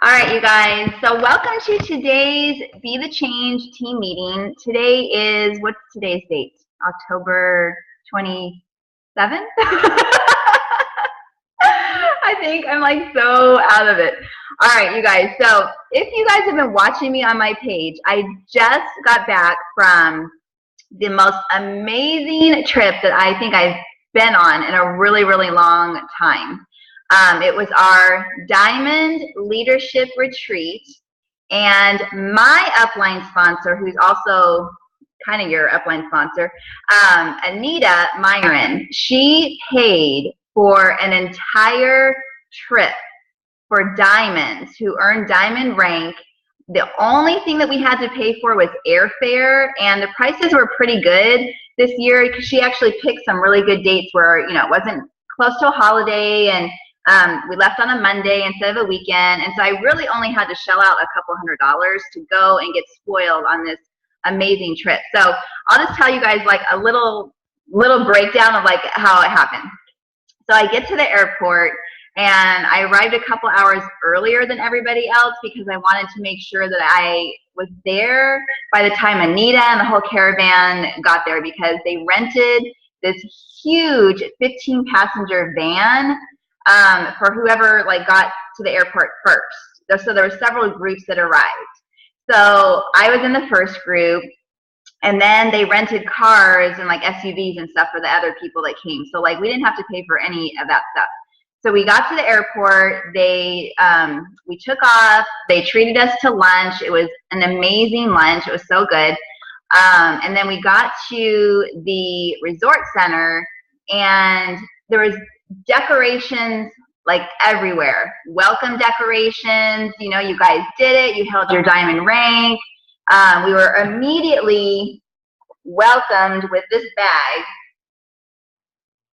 All right, you guys. So welcome to today's Be the Change team meeting. Today is, what's today's date? October 27th? I think I'm like so out of it. All right, you guys. So if you guys have been watching me on my page, I just got back from the most amazing trip that I think I've been on in a really, really long time. It was our Diamond Leadership Retreat, and my upline sponsor, who's also kind of your upline sponsor, Anita Myron, she paid for an entire trip for diamonds who earned diamond rank. The only thing that we had to pay for was airfare, and the prices were pretty good this year because she actually picked some really good dates where, you know, it wasn't close to a holiday, and we left on a Monday instead of a weekend, and so I really only had to shell out a couple $100 to go and get spoiled on this amazing trip. So I'll just tell you guys like a little breakdown of like how it happened. So I get to the airport, and I arrived a couple hours earlier than everybody else because I wanted to make sure that I was there by the time Anita and the whole caravan got there, because they rented this huge 15-passenger van for whoever like got to the airport first. So there were several groups that arrived. So I was in the first group, and then they rented cars and like SUVs and stuff for the other people that came. So like we didn't have to pay for any of that stuff. So we got to the airport, we took off, they treated us to lunch. It was an amazing lunch, it was so good. And then we got to the resort center, and there was decorations like everywhere. Welcome decorations, you know, you guys did it, you held your diamond rank. We were immediately welcomed with this bag.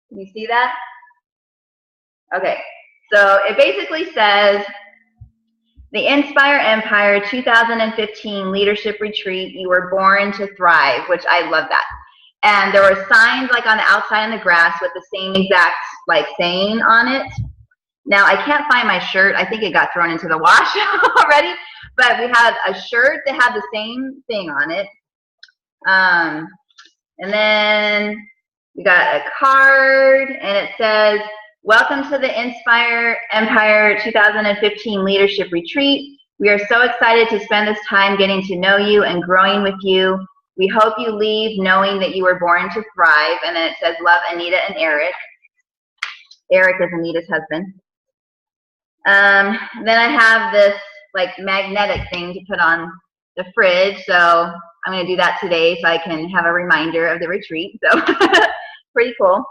Can you see that? Okay, so it basically says, the Inspire Empire 2015 Leadership Retreat, you were born to thrive, which I love that. And there were signs like on the outside in the grass with the same exact like saying on it. Now I can't find my shirt. I think it got thrown into the wash already, but we had a shirt that had the same thing on it. And then we got a card, and it says, welcome to the Inspire Empire 2015 Leadership Retreat. We are so excited to spend this time getting to know you and growing with you. We hope you leave knowing that you were born to thrive. And then it says, love, Anita and Eric. Eric is Anita's husband. Then I have this like magnetic thing to put on the fridge. So I'm going to do that today so I can have a reminder of the retreat. So pretty cool.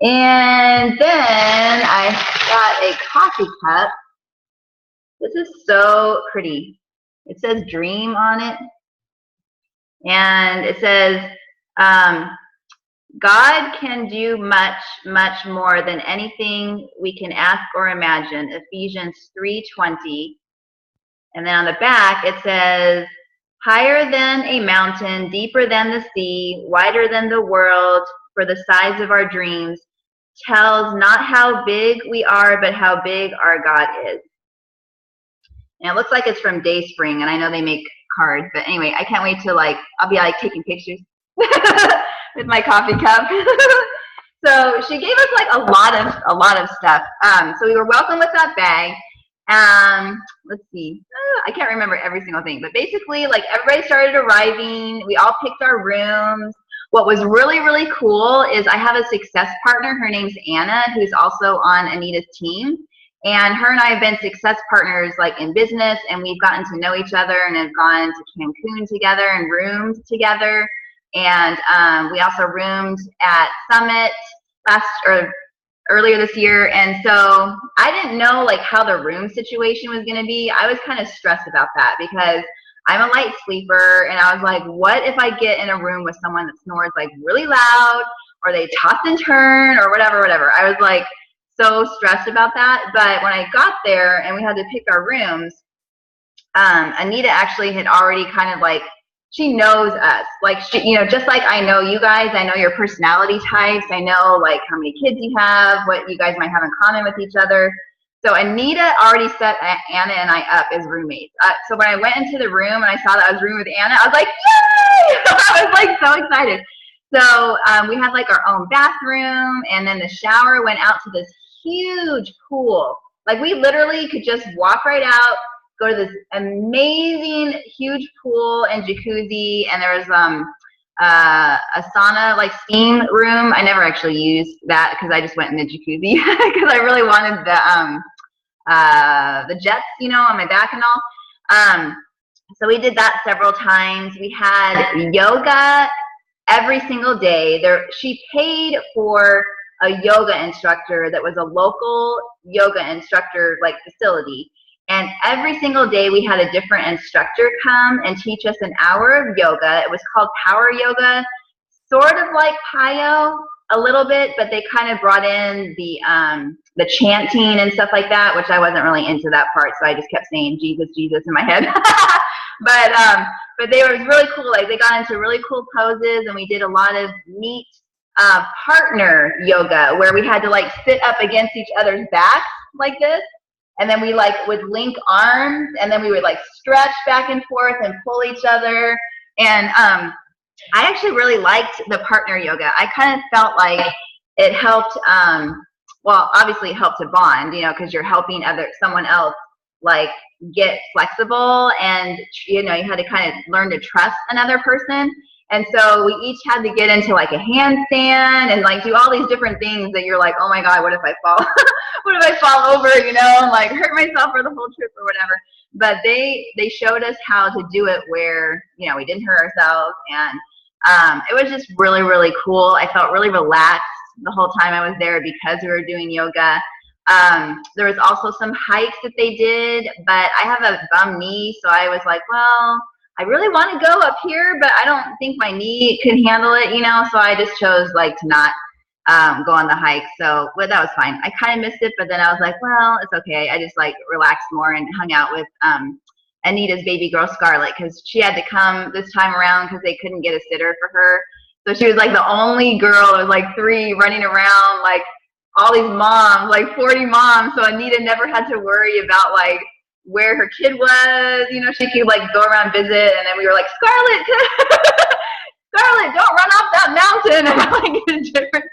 And then I got a coffee cup. This is so pretty. It says dream on it. And it says, God can do much, much more than anything we can ask or imagine. Ephesians 3:20. And then on the back it says, higher than a mountain, deeper than the sea, wider than the world, for the size of our dreams, tells not how big we are, but how big our God is. And it looks like it's from Dayspring, and I know they make cards, but anyway, I can't wait to like, I'll be like taking pictures with my coffee cup. So she gave us like a lot of stuff. So we were welcomed with that bag. Let's see, I can't remember every single thing, but basically like everybody started arriving. We all picked our rooms. What was really, really cool is I have a success partner. Her name's Anna, who's also on Anita's team. And her and I have been success partners like in business, and we've gotten to know each other and have gone to Cancun together and roomed together. And we also roomed at Summit earlier this year. And so I didn't know like how the room situation was going to be. I was kind of stressed about that because I'm a light sleeper, and I was like, what if I get in a room with someone that snores like really loud, or they toss and turn, or whatever. I was like so stressed about that. But when I got there and we had to pick our rooms, Anita actually had already kind of like, she knows us. Like, she, you know, just like I know you guys, I know your personality types, I know like how many kids you have, what you guys might have in common with each other. So Anita already set Anna and I up as roommates. So when I went into the room and I saw that I was rooming with Anna, I was like, yay! I was like so excited. So we had like our own bathroom, and then the shower went out to this huge pool. Like we literally could just walk right out, go to this amazing huge pool and jacuzzi, and there was a sauna, like steam room. I never actually used that because I just went in the jacuzzi because I really wanted the jets, you know, on my back and all. So we did that several times. We had yoga every single day. She paid for a yoga instructor that was a local yoga instructor like facility. And every single day we had a different instructor come and teach us an hour of yoga. It was called power yoga, sort of like Payo a little bit, but they kind of brought in the chanting and stuff like that, which I wasn't really into that part, so I just kept saying Jesus, Jesus in my head. But they were really cool. Like they got into really cool poses, and we did a lot of neat partner yoga where we had to like sit up against each other's backs like this. And then we like would link arms, and then we would like stretch back and forth and pull each other. And I actually really liked the partner yoga. I kind of felt like it helped, well, obviously it helped to bond, you know, because you're helping someone else like get flexible, and you know, you had to kind of learn to trust another person. And so we each had to get into like a handstand and like do all these different things that you're like, oh my God, what if I fall? What if I fall over, you know, and like hurt myself for the whole trip or whatever. But they showed us how to do it where, you know, we didn't hurt ourselves. And it was just really, really cool. I felt really relaxed the whole time I was there because we were doing yoga. There was also some hikes that they did, but I have a bum knee, so I was like, well, I really want to go up here, but I don't think my knee could handle it, you know, so I just chose like to not go on the hike. So well, that was fine. I kind of missed it, but then I was like, well, it's okay. I just like relaxed more and hung out with Anita's baby girl, Scarlett, because she had to come this time around because they couldn't get a sitter for her. So she was like the only girl. There was like 3 running around, like all these moms, like 40 moms. So Anita never had to worry about like where her kid was, you know, she could like go around visit, and then we were like, Scarlett, Scarlett, don't run off that mountain, and like in different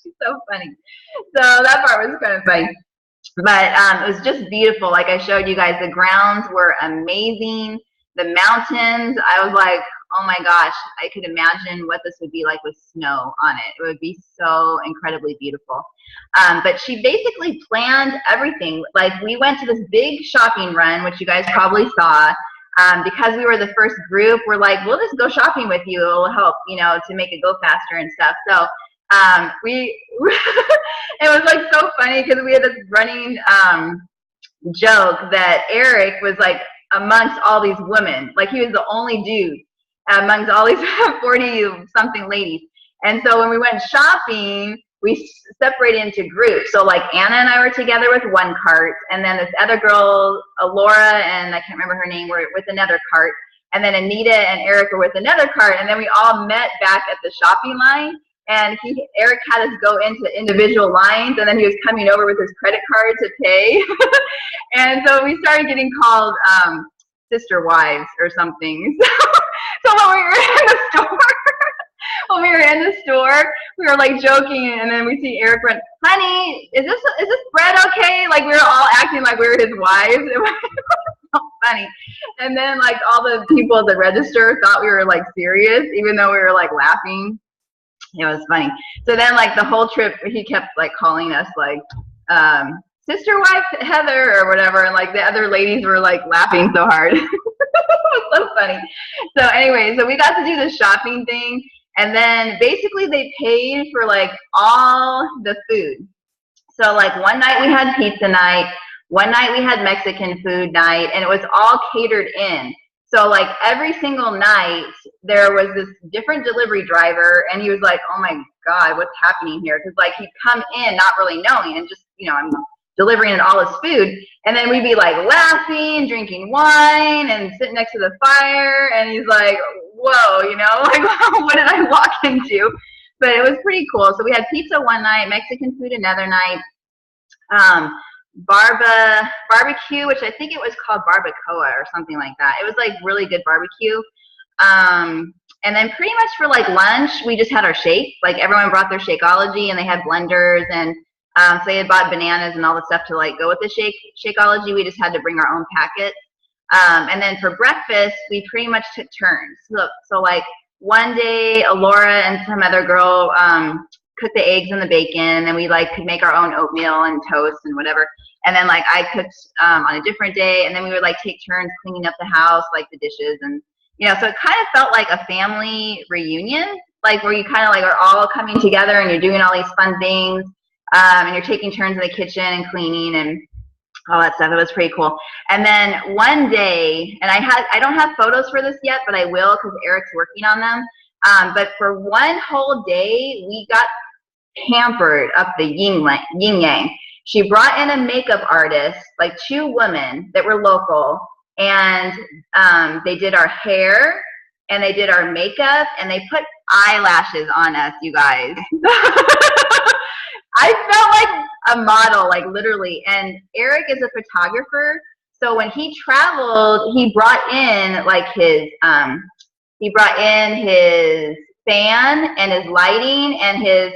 she's so funny. So that part was kind of funny. But it was just beautiful. Like I showed you guys, the grounds were amazing. The mountains, I was like, oh my gosh, I could imagine what this would be like with snow on it. It would be so incredibly beautiful. But she basically planned everything. Like we went to this big shopping run, which you guys probably saw. Because we were the first group, we're like, we'll just go shopping with you. It will help, you know, to make it go faster and stuff. So it was like so funny because we had this running joke that Eric was like amongst all these women. Like he was the only dude amongst all these 40-something ladies. And so when we went shopping, we separated into groups. So like Anna and I were together with one cart, and then this other girl, Laura, and I can't remember her name, were with another cart. And then Anita and Eric were with another cart. And then we all met back at the shopping line. And Eric had us go into individual lines, and then he was coming over with his credit card to pay. And so we started getting called sister wives or something. So when we were in the store, we were like joking, and then we see Eric run, honey, is this bread okay? Like we were all acting like we were his wives. It was so funny. And then like all the people at the register thought we were like serious, even though we were like laughing. It was funny. So then like the whole trip, he kept like calling us like sister wife Heather or whatever, and like the other ladies were like laughing so hard. It was so funny. So anyway, so we got to do the shopping thing, and then basically they paid for like all the food. So like one night we had pizza night, one night we had Mexican food night, and it was all catered in. So like every single night there was this different delivery driver, and he was like, oh my God, what's happening here? Because like he'd come in not really knowing, and just, you know, I'm delivering all his food, and then we'd be like laughing, drinking wine, and sitting next to the fire, and he's like, whoa, you know, like what did I walk into? But it was pretty cool. So we had pizza one night, Mexican food another night. barbecue, which I think it was called barbacoa or something like that. It was like really good barbecue. And then pretty much for like lunch, we just had our shake. Like everyone brought their Shakeology, and they had blenders, and so they had bought bananas and all the stuff to like go with the Shakeology. We just had to bring our own packets. And then for breakfast, we pretty much took turns. So like one day, Alora and some other girl cooked the eggs and the bacon, and then we like could make our own oatmeal and toast and whatever. And then like I cooked on a different day, and then we would like take turns cleaning up the house, like the dishes, and so it kind of felt like a family reunion, like where you kind of like are all coming together and you're doing all these fun things, and you're taking turns in the kitchen and cleaning and all that stuff. It was pretty cool. And then one day, and I don't have photos for this yet, but I will because Eric's working on them. But for one whole day, we got pampered up the yin yang. She brought in a makeup artist, like 2 women that were local, and they did our hair and they did our makeup and they put eyelashes on us, you guys. I felt like a model, like literally. And Eric is a photographer, so when he traveled, he brought in like his fan and his lighting and his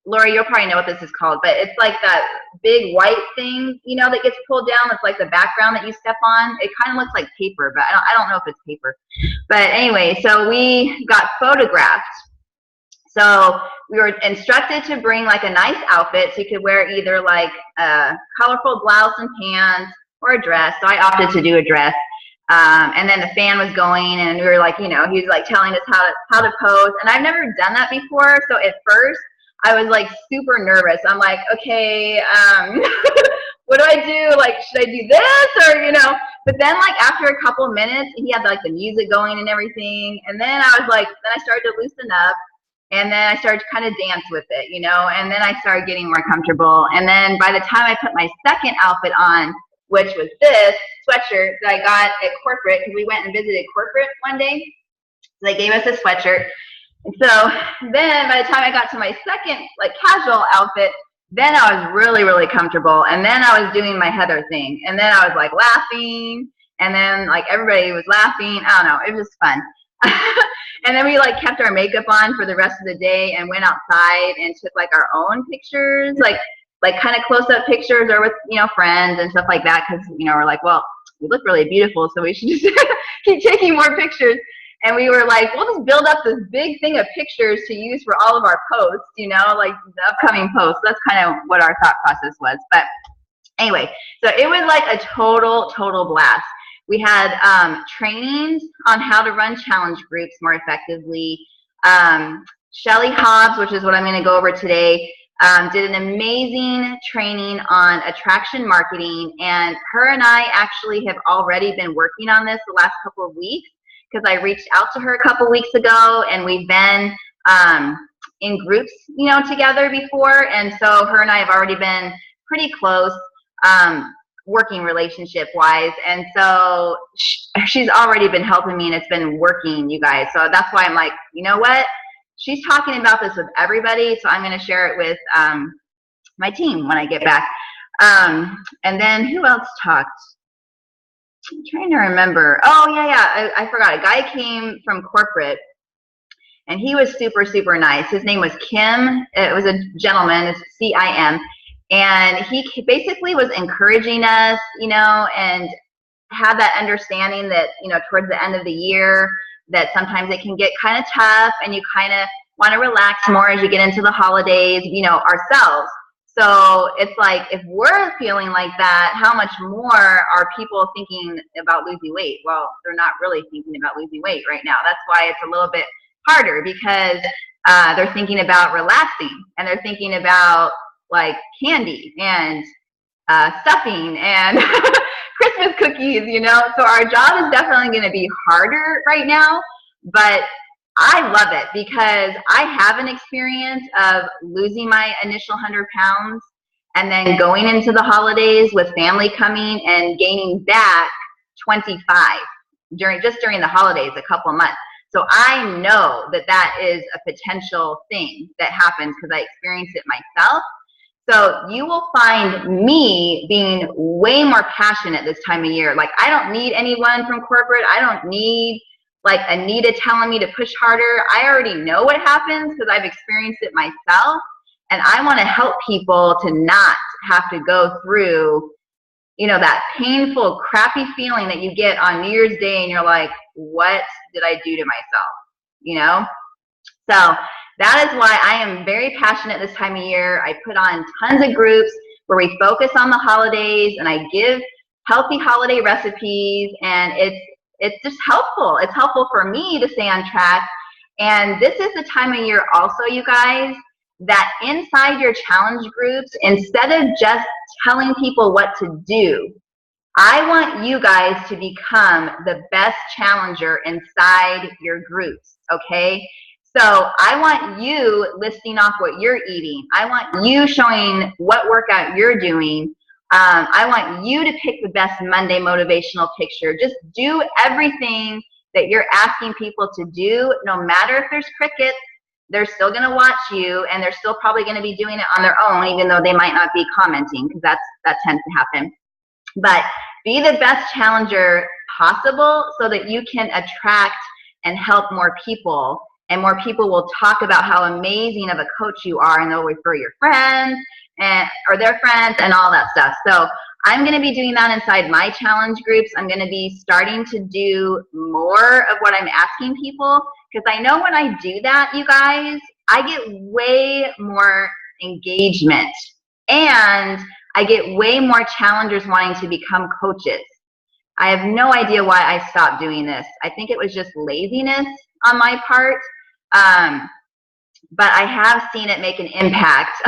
Lori, you'll probably know what this is called, but it's like that big white thing, that gets pulled down. It's like the background that you step on. It kind of looks like paper, but I don't know if it's paper. But anyway, so we got photographed. So we were instructed to bring like a nice outfit, so you could wear either like a colorful blouse and pants or a dress. So I opted to do a dress. And then the fan was going, and we were like, he was like telling us how to pose. And I've never done that before, so at first I was like super nervous. I'm like, okay, what do I do? Like, should I do this or, But then like after a couple of minutes, he had like the music going and everything. And then I was like, then I started to loosen up, and then I started to kind of dance with it, And then I started getting more comfortable. And then by the time I put my second outfit on, which was this sweatshirt that I got at corporate, because we went and visited corporate one day. So they gave us a sweatshirt. And so then by the time I got to my second like casual outfit, then I was really, really comfortable. And then I was doing my Heather thing. And then I was like laughing. And then like everybody was laughing. I don't know. It was fun. And then we like kept our makeup on for the rest of the day and went outside and took like our own pictures, like kind of close-up pictures or with, friends and stuff like that. Because, we're like, well, we look really beautiful, so we should just keep taking more pictures. And we were like, we'll just build up this big thing of pictures to use for all of our posts, like the upcoming posts. That's kind of what our thought process was. But anyway, so it was like a total blast. We had trainings on how to run challenge groups more effectively. Shelly Hobbs, which is what I'm going to go over today, did an amazing training on attraction marketing, and her and I actually have already been working on this the last couple of weeks, because I reached out to her a couple weeks ago, and we've been in groups, together before, and so her and I have already been pretty close working relationship wise, and so she's already been helping me, and it's been working, you guys. So that's why I'm like, you know what? She's talking about this with everybody, so I'm going to share it with my team when I get back. And then who else talked? I'm trying to remember. Oh, yeah, I forgot. A guy came from corporate, and he was super, super nice. His name was Kim. It was a gentleman. It's C-I-M. And he basically was encouraging us, and had that understanding that, towards the end of the year, that sometimes it can get kind of tough, and you kind of want to relax more as you get into the holidays, ourselves. So it's like, if we're feeling like that, how much more are people thinking about losing weight? Well, they're not really thinking about losing weight right now. That's why it's a little bit harder, because they're thinking about relaxing, and they're thinking about like candy and stuffing and Christmas cookies, So our job is definitely going to be harder right now, but I love it, because I have an experience of losing my initial 100 pounds and then going into the holidays with family coming and gaining back 25 during the holidays, a couple of months. So I know that is a potential thing that happens, because I experienced it myself. So you will find me being way more passionate this time of year. Like, I don't need anyone from corporate. I don't need like Anita telling me to push harder. I already know what happens because I've experienced it myself. And I want to help people to not have to go through, you know, that painful, crappy feeling that you get on New Year's Day and you're like, what did I do to myself? You know? So that is why I am very passionate this time of year. I put on tons of groups where we focus on the holidays and I give healthy holiday recipes, and it's just helpful. It's helpful for me to stay on track. And this is the time of year also, you guys, that inside your challenge groups, instead of just telling people what to do, I want you guys to become the best challenger inside your groups, okay? So I want you listing off what you're eating. I want you showing what workout you're doing. I want you to pick the best Monday motivational picture. Just do everything that you're asking people to do, no matter if there's crickets. They're still going to watch you, and they're still probably going to be doing it on their own, even though they might not be commenting, because that tends to happen. But be the best challenger possible so that you can attract and help more people, and more people will talk about how amazing of a coach you are, and they'll refer your friends or their friends and all that stuff. So I'm going to be doing that inside my challenge groups. I'm going to be starting to do more of what I'm asking people, because I know when I do that, you guys, I get way more engagement, and I get way more challengers wanting to become coaches. I have no idea why I stopped doing this. I think it was just laziness on my part, but I have seen it make an impact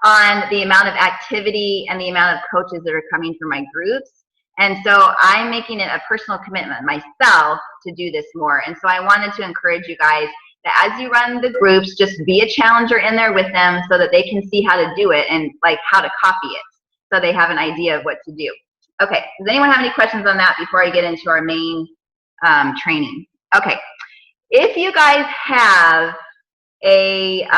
on the amount of activity and the amount of coaches that are coming through my groups. And so I'm making it a personal commitment myself to do this more. And so I wanted to encourage you guys that as you run the groups, just be a challenger in there with them so that they can see how to do it and like how to copy it, so they have an idea of what to do. Okay, does anyone have any questions on that before I get into our main training? Okay, if you guys have a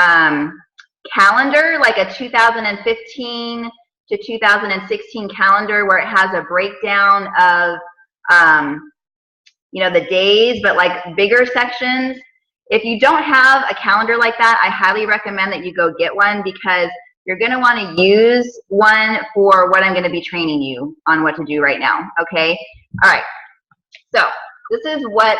calendar, like a 2015 to 2016 calendar where it has a breakdown of you know, the days, but like bigger sections. If you don't have a calendar like that, I highly recommend that you go get one, because you're going to want to use one for what I'm going to be training you on what to do right now. Okay. All right. So this is what,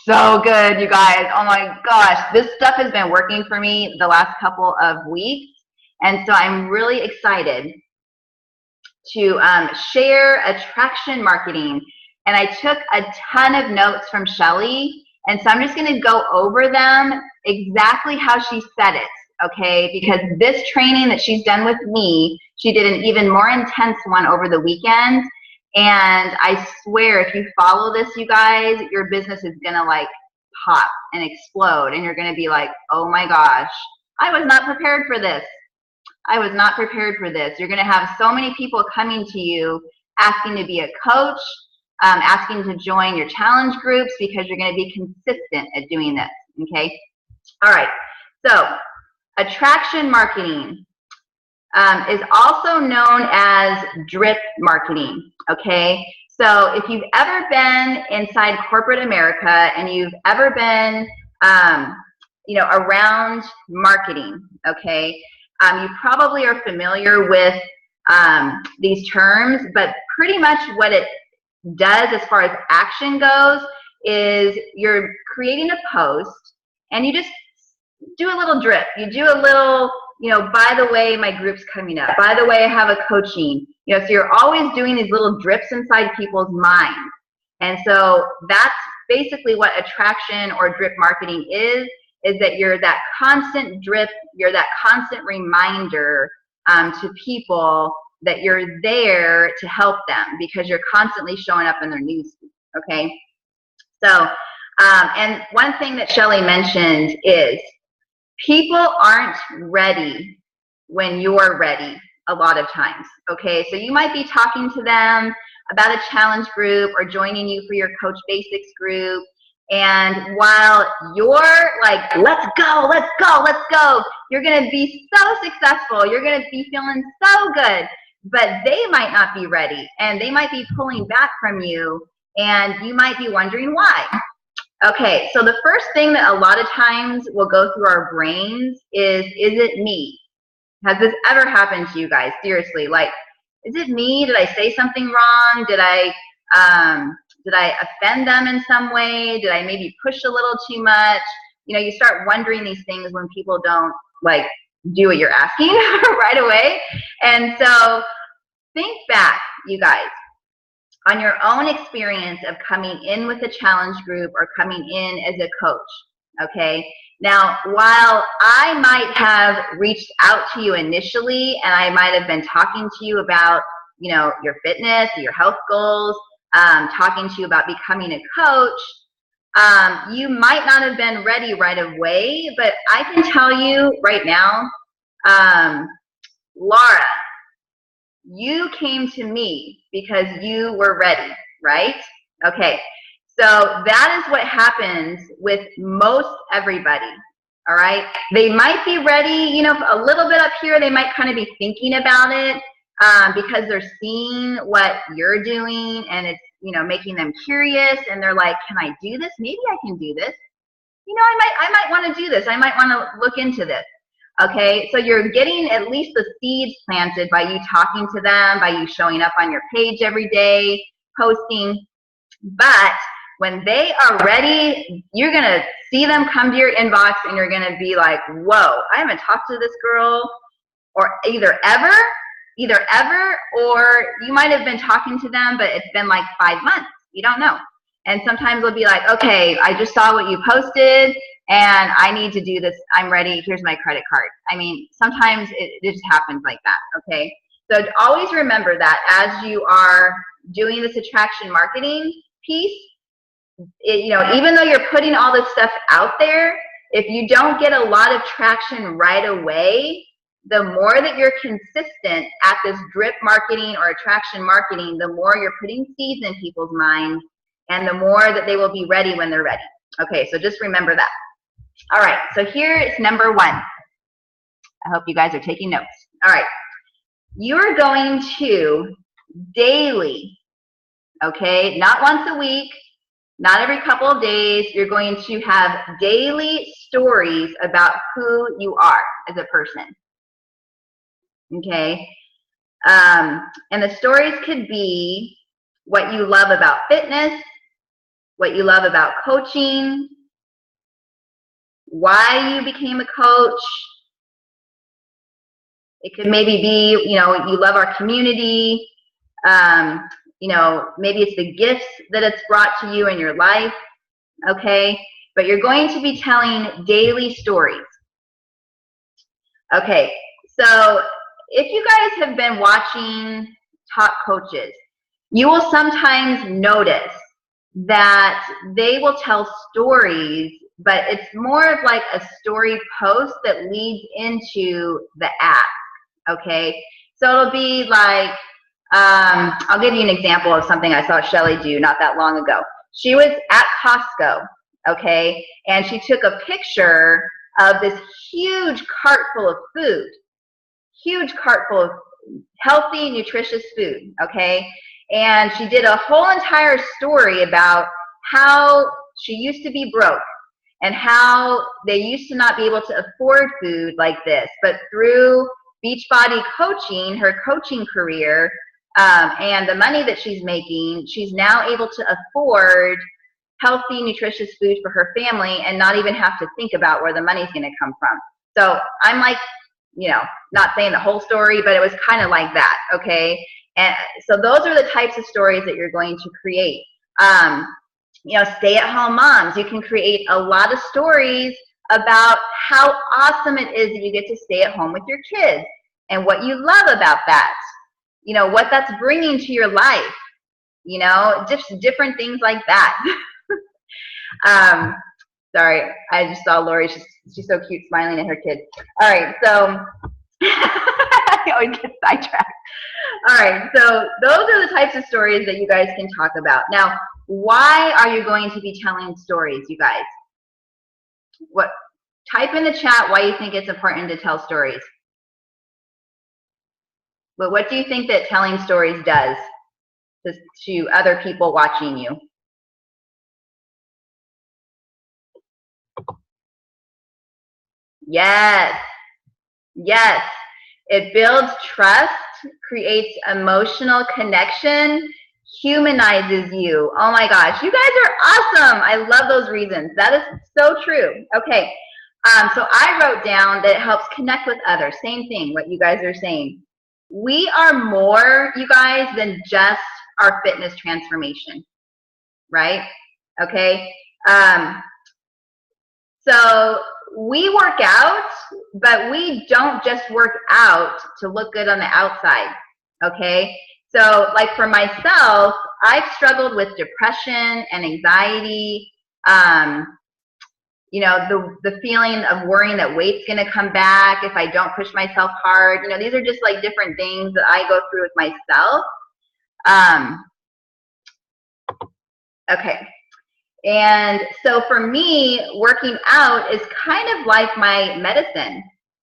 so good, you guys. Oh my gosh. This stuff has been working for me the last couple of weeks. And so I'm really excited to share attraction marketing. And I took a ton of notes from Shelly. And so I'm just going to go over them exactly how she said it, okay? Because this training that she's done with me, she did an even more intense one over the weekend. And I swear, if you follow this, you guys, your business is going to like pop and explode. And you're going to be like, oh my gosh, I was not prepared for this. I was not prepared for this. You're going to have so many people coming to you asking to be a coach, asking to join your challenge groups, because you're going to be consistent at doing this, okay? All right, so attraction marketing is also known as drip marketing, okay? So if you've ever been inside corporate America and you've ever been, you know, around marketing, okay, you probably are familiar with these terms, but pretty much what it does as far as action goes is you're creating a post and you just do a little drip. You do a little, you know, by the way, my group's coming up. By the way, I have a coaching. You know, so you're always doing these little drips inside people's minds. And so that's basically what attraction or drip marketing is that you're that constant drip, you're that constant reminder to people that you're there to help them, because you're constantly showing up in their newsfeed, okay? So, and one thing that Shelly mentioned is people aren't ready when you're ready a lot of times, okay? So you might be talking to them about a challenge group or joining you for your Coach Basics group, and while you're like, let's go, let's go, let's go, You're going to be so successful. You're going to be feeling so good, but they might not be ready, and they might be pulling back from you, and you might be wondering why. Okay, so the first thing that a lot of times will go through our brains is it me? Has this ever happened to you guys? Seriously, like, is it me? Did I say something wrong? Did I offend them in some way? Did I maybe push a little too much? You know, you start wondering these things when people don't like do what you're asking right away. And so think back, you guys, on your own experience of coming in with a challenge group or coming in as a coach, okay? Now, while I might have reached out to you initially and I might have been talking to you about, you know, your fitness, your health goals, talking to you about becoming a coach, you might not have been ready right away, but I can tell you right now, Laura, you came to me because you were ready, right? Okay, so that is what happens with most everybody, all right? They might be ready, you know, a little bit up here, they might kind of be thinking about it because they're seeing what you're doing and it's, you know, making them curious, and they're like, can I do this? Maybe I can do this. You know, I might want to do this. I might want to look into this. Okay, so you're getting at least the seeds planted by you talking to them, by you showing up on your page every day, posting. But when they are ready, you're going to see them come to your inbox and you're going to be like, whoa, I haven't talked to this girl, or either ever, or you might have been talking to them, but it's been like 5 months. You don't know. And sometimes they'll be like, okay, I just saw what you posted and I need to do this. I'm ready. Here's my credit card. I mean, sometimes it just happens like that, okay? So always remember that as you are doing this attraction marketing piece, you know, even though you're putting all this stuff out there, if you don't get a lot of traction right away, the more that you're consistent at this drip marketing or attraction marketing, the more you're putting seeds in people's minds and the more that they will be ready when they're ready. Okay, so just remember that. All right, so here is number 1. I hope you guys are taking notes. All right, you are going to daily, okay, not once a week, not every couple of days, you're going to have daily stories about who you are as a person. Okay, and the stories could be what you love about fitness, what you love about coaching, why you became a coach. It could maybe be, you know, you love our community. You know, maybe it's the gifts that it's brought to you in your life. Okay, but you're going to be telling daily stories. Okay, so if you guys have been watching Top Coaches, you will sometimes notice that they will tell stories, but it's more of like a story post that leads into the app, okay? So it'll be like, I'll give you an example of something I saw Shelly do not that long ago. She was at Costco, okay, and she took a picture of this huge cart full of food, huge cart full of healthy, nutritious food, okay? And she did a whole entire story about how she used to be broke and how they used to not be able to afford food like this. But through Beachbody coaching, her coaching career, and the money that she's making, she's now able to afford healthy, nutritious food for her family and not even have to think about where the money's going to come from. So I'm like, you know, not saying the whole story, but it was kind of like that, okay? And so those are the types of stories that you're going to create. You know, stay-at-home moms, you can create a lot of stories about how awesome it is that you get to stay at home with your kids and what you love about that, you know, what that's bringing to your life, you know, just different things like that. Sorry, I just saw Lori, she's so cute smiling at her kids. All right, so I always get sidetracked. All right, so those are the types of stories that you guys can talk about. Now, why are you going to be telling stories, you guys? What? Type in the chat why you think it's important to tell stories. But what do you think that telling stories does to other people watching you? Yes. Yes. It builds trust, creates emotional connection, humanizes you. Oh my gosh, you guys are awesome. I love those reasons. That is so true. Okay. So I wrote down that it helps connect with others. Same thing, what you guys are saying. We are more, you guys, than just our fitness transformation, right? Okay. So we work out, but we don't just work out to look good on the outside, okay? So like for myself, I've struggled with depression and anxiety, you know, the feeling of worrying that weight's gonna come back if I don't push myself hard. You know, these are just like different things that I go through with myself. Okay. And so for me, working out is kind of like my medicine.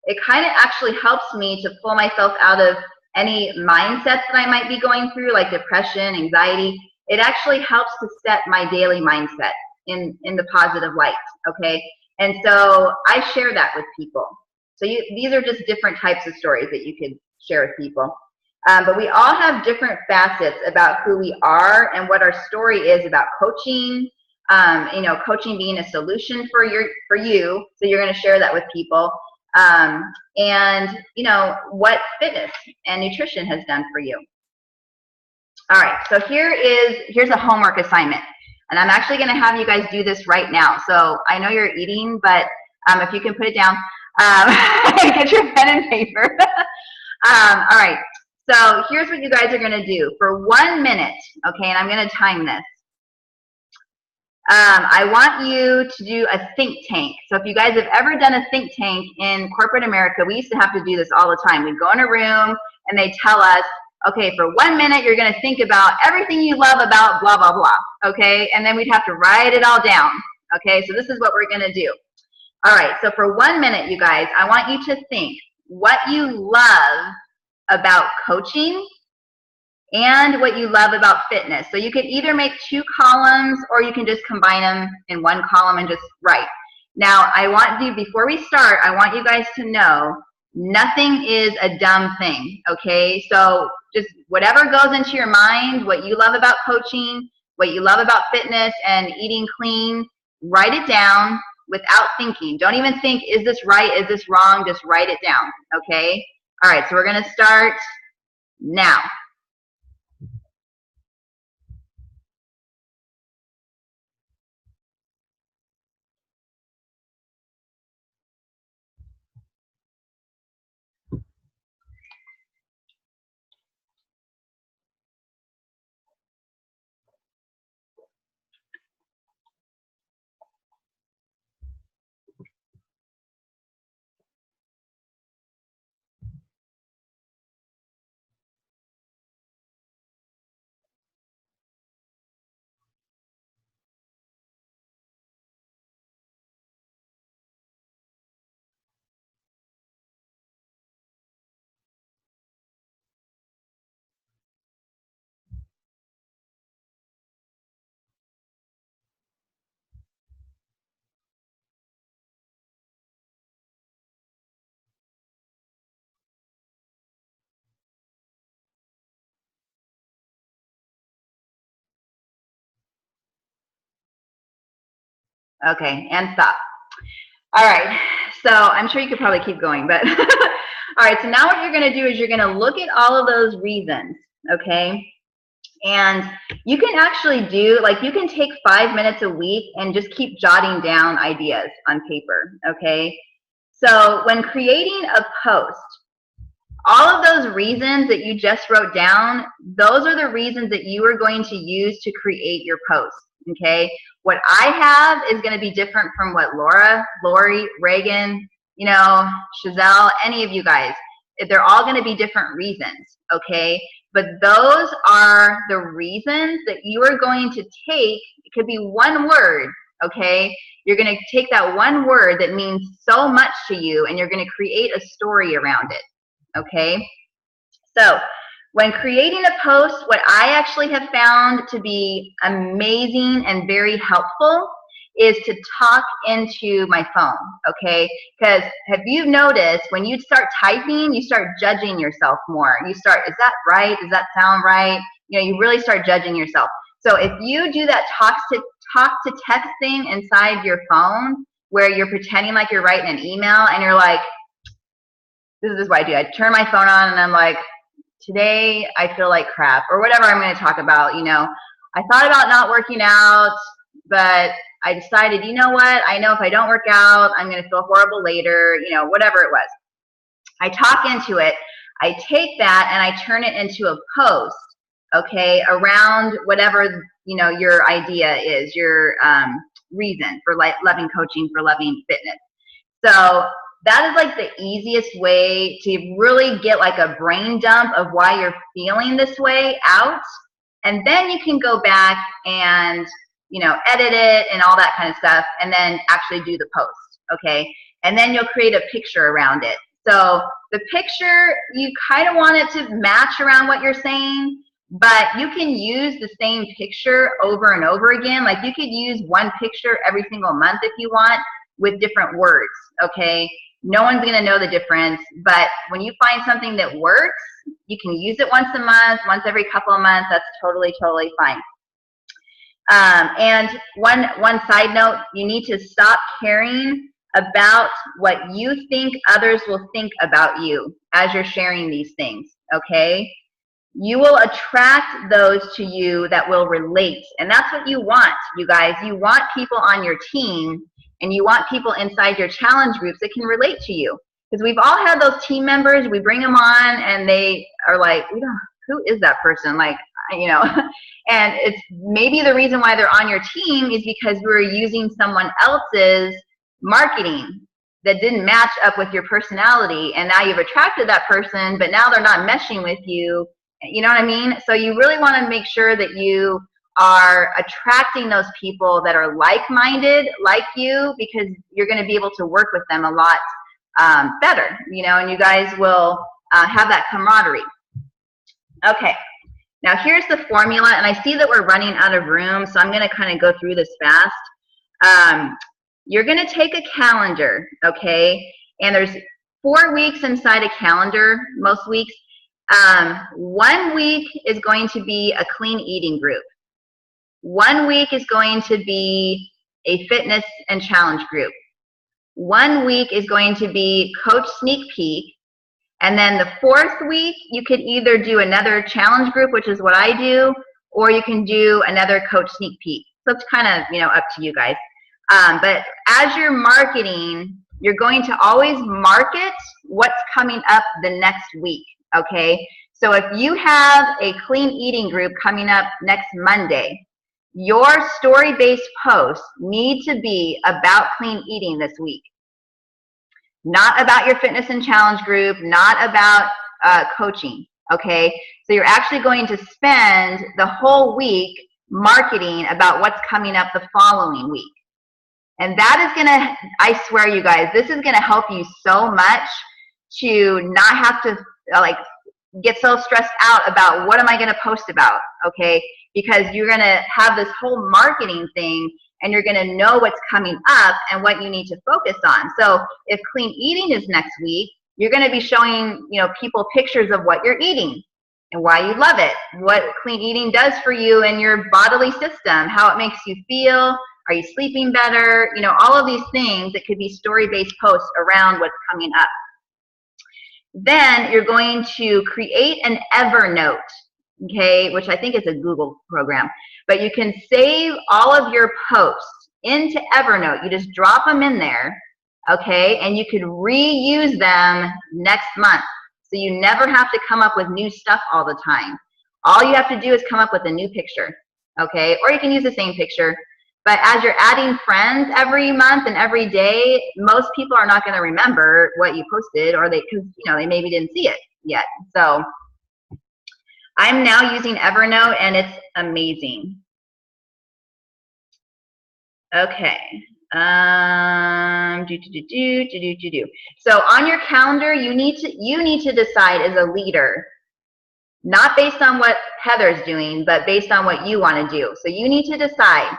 It kind of actually helps me to pull myself out of any mindsets that I might be going through, like depression, anxiety. It actually helps to set my daily mindset in the positive light, okay? And so I share that with people. So these are just different types of stories that you could share with people. But we all have different facets about who we are and what our story is about coaching. You know, coaching being a solution for you. So you're going to share that with people. And you know what fitness and nutrition has done for you. All right, so here's a homework assignment, and I'm actually going to have you guys do this right now. So I know you're eating, but if you can put it down, get your pen and paper. All right, so here's what you guys are going to do for 1 minute, okay? And I'm going to time this. I want you to do a think tank. So if you guys have ever done a think tank in corporate America, we used to have to do this all the time. We'd go in a room and they tell us, okay, for 1 minute, you're going to think about everything you love about blah, blah, blah. Okay. And then we'd have to write it all down. Okay. So this is what we're going to do. All right. So for 1 minute, you guys, I want you to think what you love about coaching and what you love about fitness. So you could either make 2 columns or you can just combine them in 1 column and just write. Now, I want you, before we start, I want you guys to know nothing is a dumb thing, okay? So just whatever goes into your mind, what you love about coaching, what you love about fitness and eating clean, write it down without thinking. Don't even think, is this right, is this wrong? Just write it down, okay? All right, so we're gonna start now. Okay, and stop. All right, so I'm sure you could probably keep going, but all right, so now what you're gonna do is you're gonna look at all of those reasons, okay? And you can actually do, like you can take 5 minutes a week and just keep jotting down ideas on paper, okay? So when creating a post, all of those reasons that you just wrote down, those are the reasons that you are going to use to create your post, okay? What I have is going to be different from what Laura, Lori, Reagan, you know, Chazelle, any of you guys. They're all going to be different reasons, okay? But those are the reasons that you are going to take. It could be one word, okay? You're going to take that one word that means so much to you, and you're going to create a story around it, okay? So when creating a post, what I actually have found to be amazing and very helpful is to talk into my phone, okay? Because have you noticed when you start typing, you start judging yourself more. You start, is that right? Does that sound right? You know, you really start judging yourself. So if you do that talk to text thing inside your phone, where you're pretending like you're writing an email and you're like, this is what I do. I turn my phone on and I'm like, today I feel like crap, or whatever I'm going to talk about. You know, I thought about not working out, but I decided, you know what? I know if I don't work out, I'm going to feel horrible later, you know, whatever it was. I talk into it. I take that and I turn it into a post, okay, around whatever, you know, your idea is, your reason for loving coaching, for loving fitness. So that is like the easiest way to really get like a brain dump of why you're feeling this way out. And then you can go back and, you know, edit it and all that kind of stuff, and then actually do the post, okay? And then you'll create a picture around it. So the picture, you kind of want it to match around what you're saying, but you can use the same picture over and over again. Like you could use one picture every single month if you want, with different words, okay? No one's going to know the difference, but when you find something that works, you can use it once a month, once every couple of months. That's totally, totally fine. And one side note, you need to stop caring about what you think others will think about you as you're sharing these things, okay? You will attract those to you that will relate, and that's what you want, you guys. You want people on your team, and you want people inside your challenge groups that can relate to you. Because we've all had those team members, we bring them on, and they are like, who is that person? Like, you know, and it's maybe the reason why they're on your team is because we were using someone else's marketing that didn't match up with your personality, and now you've attracted that person, but now they're not meshing with you. You know what I mean? So you really want to make sure that you are attracting those people that are like-minded, like you, because you're going to be able to work with them a lot better, you know, and you guys will have that camaraderie. Okay, now here's the formula, and I see that we're running out of room, so I'm going to kind of go through this fast. You're going to take a calendar, okay, and there's 4 weeks inside a calendar, most weeks. 1 week is going to be a clean eating group. 1 week is going to be a fitness and challenge group. 1 week is going to be coach sneak peek. And then the 4th week, you could either do another challenge group, which is what I do, or you can do another coach sneak peek. So it's kind of, you know, up to you guys. But as you're marketing, you're going to always market what's coming up the next week, okay? So if you have a clean eating group coming up next Monday, your story-based posts need to be about clean eating this week. Not about your fitness and challenge group, not about coaching, okay? So you're actually going to spend the whole week marketing about what's coming up the following week. And that is gonna, I swear you guys, this is gonna help you so much to not have to like get so stressed out about what am I gonna post about, okay? Because you're gonna have this whole marketing thing, and you're gonna know what's coming up and what you need to focus on. So if clean eating is next week, you're gonna be showing, you know, people pictures of what you're eating and why you love it, what clean eating does for you and your bodily system, how it makes you feel, are you sleeping better, you know, all of these things that could be story-based posts around what's coming up. Then you're going to create an Evernote, okay, which I think is a Google program, but you can save all of your posts into Evernote. You just drop them in there, okay, and you could reuse them next month. So you never have to come up with new stuff all the time. All you have to do is come up with a new picture, okay, or you can use the same picture. But as you're adding friends every month and every day, most people are not going to remember what you posted, or because you know they maybe didn't see it yet. So I'm now using Evernote, and it's amazing. Okay. So on your calendar, you need to decide as a leader, not based on what Heather's doing, but based on what you want to do. So you need to decide,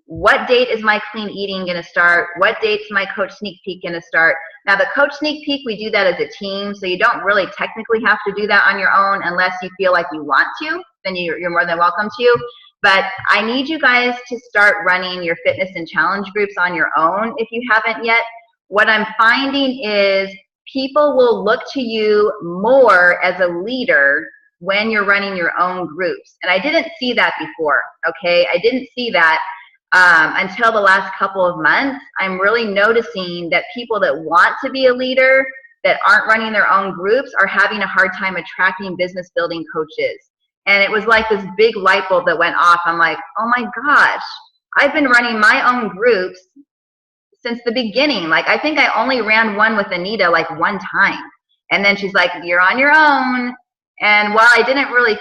what date is my clean eating going to start? What date's my coach sneak peek going to start? Now the coach sneak peek, we do that as a team, so you don't really technically have to do that on your own unless you feel like you want to. Then you're more than welcome to. But I need you guys to start running your fitness and challenge groups on your own if you haven't yet. What I'm finding is people will look to you more as a leader when you're running your own groups. And I didn't see that before, okay? I didn't see that until the last couple of months. I'm really noticing that people that want to be a leader that aren't running their own groups are having a hard time attracting business building coaches. And it was like this big light bulb that went off. I'm like, oh my gosh, I've been running my own groups since the beginning. Like, I think I only ran one with Anita like one time. And then she's like, you're on your own. And while I didn't really